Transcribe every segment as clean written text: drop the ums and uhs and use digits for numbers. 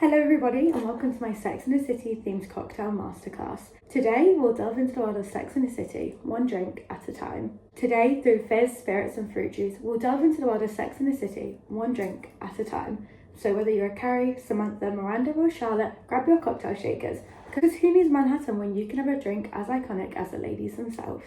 Hello everybody and welcome to my Sex and the City themed cocktail masterclass. Today we'll delve into the world of Sex and the City, one drink at a time. Today, through fizz, spirits and fruit juice, we'll delve into the world of Sex and the City, one drink at a time. So whether you're Carrie, Samantha, Miranda or Charlotte, grab your cocktail shakers, because who needs Manhattan when you can have a drink as iconic as the ladies themselves.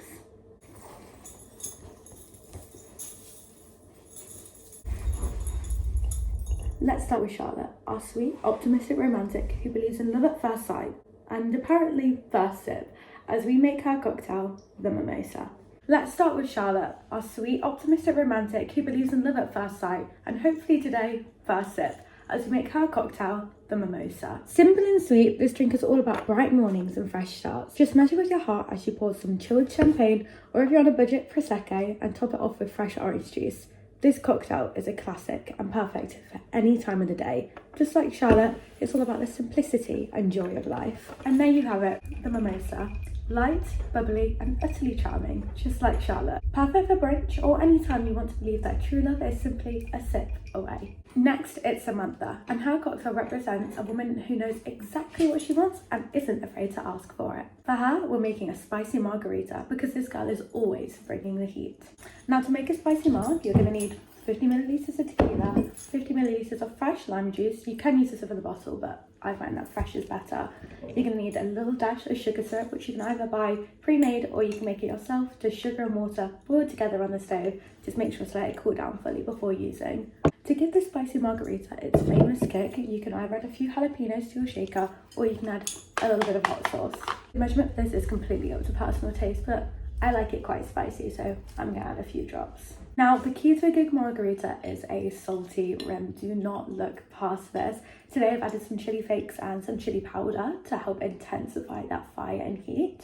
Let's start with Charlotte, our sweet, optimistic romantic who believes in love at first sight, and apparently first sip, as we make her cocktail, the mimosa. Let's start with Charlotte, our sweet, optimistic romantic who believes in love at first sight, and hopefully today, first sip, as we make her cocktail, the mimosa. Simple and sweet, this drink is all about bright mornings and fresh starts. Just measure with your heart as you pour some chilled champagne, or if you're on a budget, Prosecco, and top it off with fresh orange juice. This cocktail is a classic and perfect for any time of the day. Just like Charlotte, it's all about the simplicity and joy of life. And there you have it, the mimosa. Light, bubbly and utterly charming, just like Charlotte. Perfect for brunch or any time you want to believe that true love is simply a sip away. Next, it's Samantha, and her cocktail represents a woman who knows exactly what she wants and isn't afraid to ask for it. For her, we're making a spicy margarita because this girl is always bringing the heat. Now, to make a spicy marg, you're going to need 50 millilitres of tequila, 50 millilitres of fresh lime juice. You can use this over the bottle, but I find that fresh is better. You're going to need a little dash of sugar syrup, which you can either buy pre-made or you can make it yourself. Just sugar and water boiled together on the stove. Just make sure to let it cool down fully before using. To give the spicy margarita its famous kick, you can either add a few jalapenos to your shaker or you can add a little bit of hot sauce. The measurement for this is completely up to personal taste, but I like it quite spicy, so I'm going to add a few drops. Now, the key to a good margarita is a salty rim. Do not look past this. Today I've added some chili flakes and some chili powder to help intensify that fire and heat.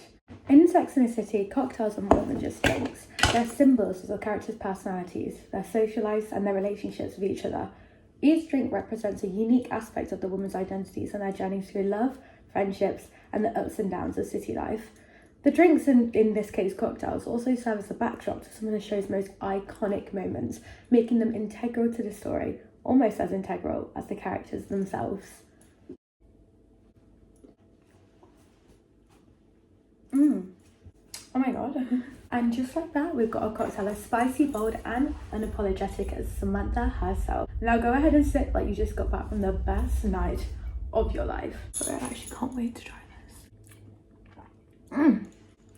In Sex and the City, cocktails are more than just drinks. They're symbols of the characters' personalities, their social lives and their relationships with each other. Each drink represents a unique aspect of the woman's identities and their journeys through love, friendships and the ups and downs of city life. The drinks, in this case cocktails, also serve as a backdrop to some of the show's most iconic moments, making them integral to the story, almost as integral as the characters themselves. Oh my god. And just like that, we've got a cocktail as spicy, bold and unapologetic as Samantha herself. Now go ahead and sip like you just got back from the best night of your life. Sorry, I actually can't wait to try this.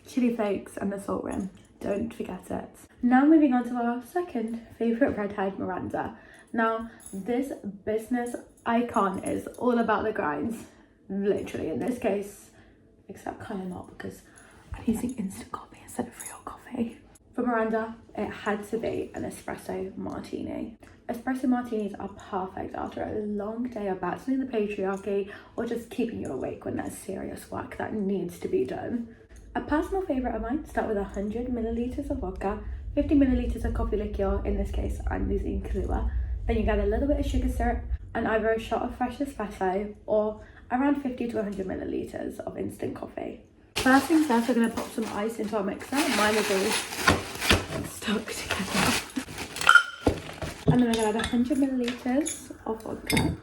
Chili flakes and the salt rim, don't forget it. Now moving on to our second favourite redhead, Miranda. Now this business icon is all about the grinds, literally in this case, except kind of not because I'm using instant coffee instead of real coffee. For Miranda, it had to be an espresso martini. Espresso martinis are perfect after a long day of battling the patriarchy or just keeping you awake when there's serious work that needs to be done. A personal favourite of mine, start with 100 millilitres of vodka, 50 millilitres of coffee liqueur, in this case I'm using Kahlua. Then you get a little bit of sugar syrup and either a shot of fresh espresso or around 50 to 100 millilitres of instant coffee. First things first, we're going to pop some ice into our mixer. Mine is all stuck together. And then I'm going to add 100 millilitres of vodka.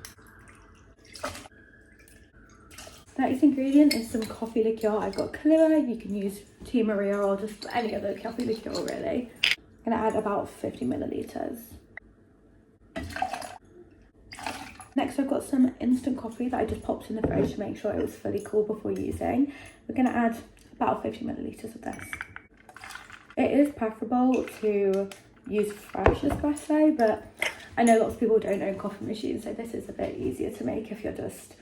The next ingredient is some coffee liqueur. I've got Kahlua, you can use Tea Maria or just any other coffee liqueur really. I'm going to add about 50 millilitres. Next I've got some instant coffee that I just popped in the fridge to make sure it was fully cool before using. We're going to add about 50 millilitres of this. It is preferable to use fresh espresso, but I know lots of people don't own coffee machines, so this is a bit easier to make if you're just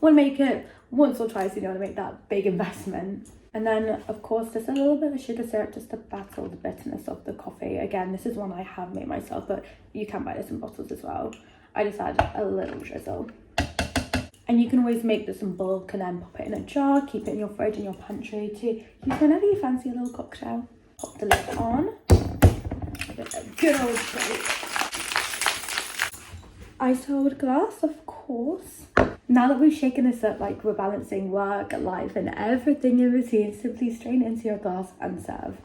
want to make it once or twice, you don't want to make that big investment. And then of course just a little bit of sugar syrup just to battle the bitterness of the coffee. Again, this is one I have made myself, but you can buy this in bottles as well. I just add a little drizzle. And you can always make this in bulk and then pop it in a jar, keep it in your fridge, in your pantry to use whenever you fancy a little cocktail. Pop the lid on, give it a good old shake. Ice cold glass, of course. Now that we've shaken this up, like we're balancing work, life and everything in between, simply strain into your glass and serve.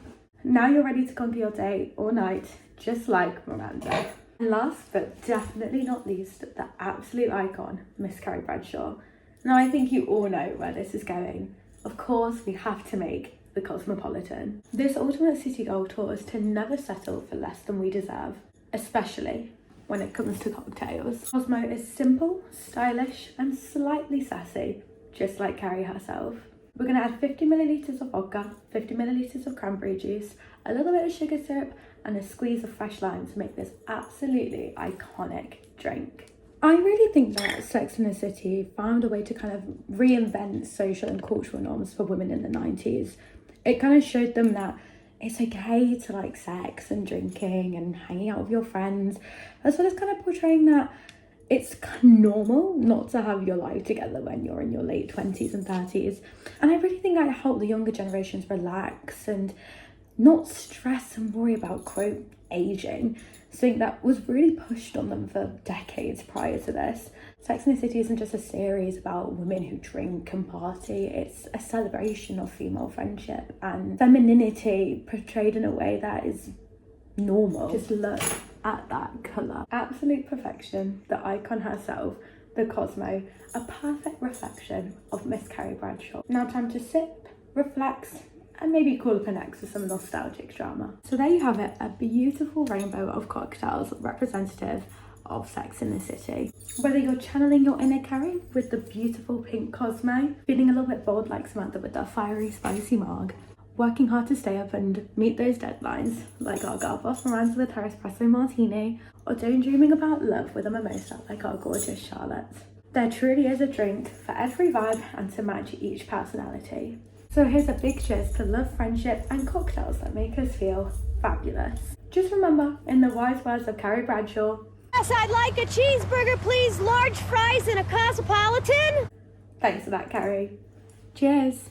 Now you're ready to conquer your day or night, just like Miranda. And last but definitely not least, the absolute icon, Miss Carrie Bradshaw. Now I think you all know where this is going. Of course, we have to make the Cosmopolitan. This ultimate city goal taught us to never settle for less than we deserve, especially when it comes to cocktails. Cosmo is simple, stylish, and slightly sassy, just like Carrie herself. We're gonna add 50 millilitres of vodka, 50 millilitres of cranberry juice, a little bit of sugar syrup, and a squeeze of fresh lime to make this absolutely iconic drink. I really think that Sex and the City found a way to kind of reinvent social and cultural norms for women in the 90s. It kind of showed them that it's okay to like sex and drinking and hanging out with your friends, as well as kind of portraying that it's normal not to have your life together when you're in your late 20s and 30s. And I really think that helped the younger generations relax and not stress and worry about, quote, aging, something that was really pushed on them for decades prior to this. Sex and the City isn't just a series about women who drink and party, it's a celebration of female friendship and femininity portrayed in a way that is normal. Just look at that colour. Absolute perfection. The icon herself, the Cosmo, a perfect reflection of Miss Carrie Bradshaw. Now time to sip, reflect, and maybe call up an ex for some nostalgic drama. So there you have it, a beautiful rainbow of cocktails representative of Sex in the City. Whether you're channeling your inner Carrie with the beautiful pink Cosmo, feeling a little bit bold like Samantha with that fiery, spicy marg, working hard to stay up and meet those deadlines like our girl boss Miranda with her espresso martini, or daydreaming about love with a mimosa like our gorgeous Charlotte. There truly is a drink for every vibe and to match each personality. So here's a big cheers to love, friendship, and cocktails that make us feel fabulous. Just remember, in the wise words of Carrie Bradshaw, yes, I'd like a cheeseburger, please, large fries, and a Cosmopolitan. Thanks for that, Carrie. Cheers.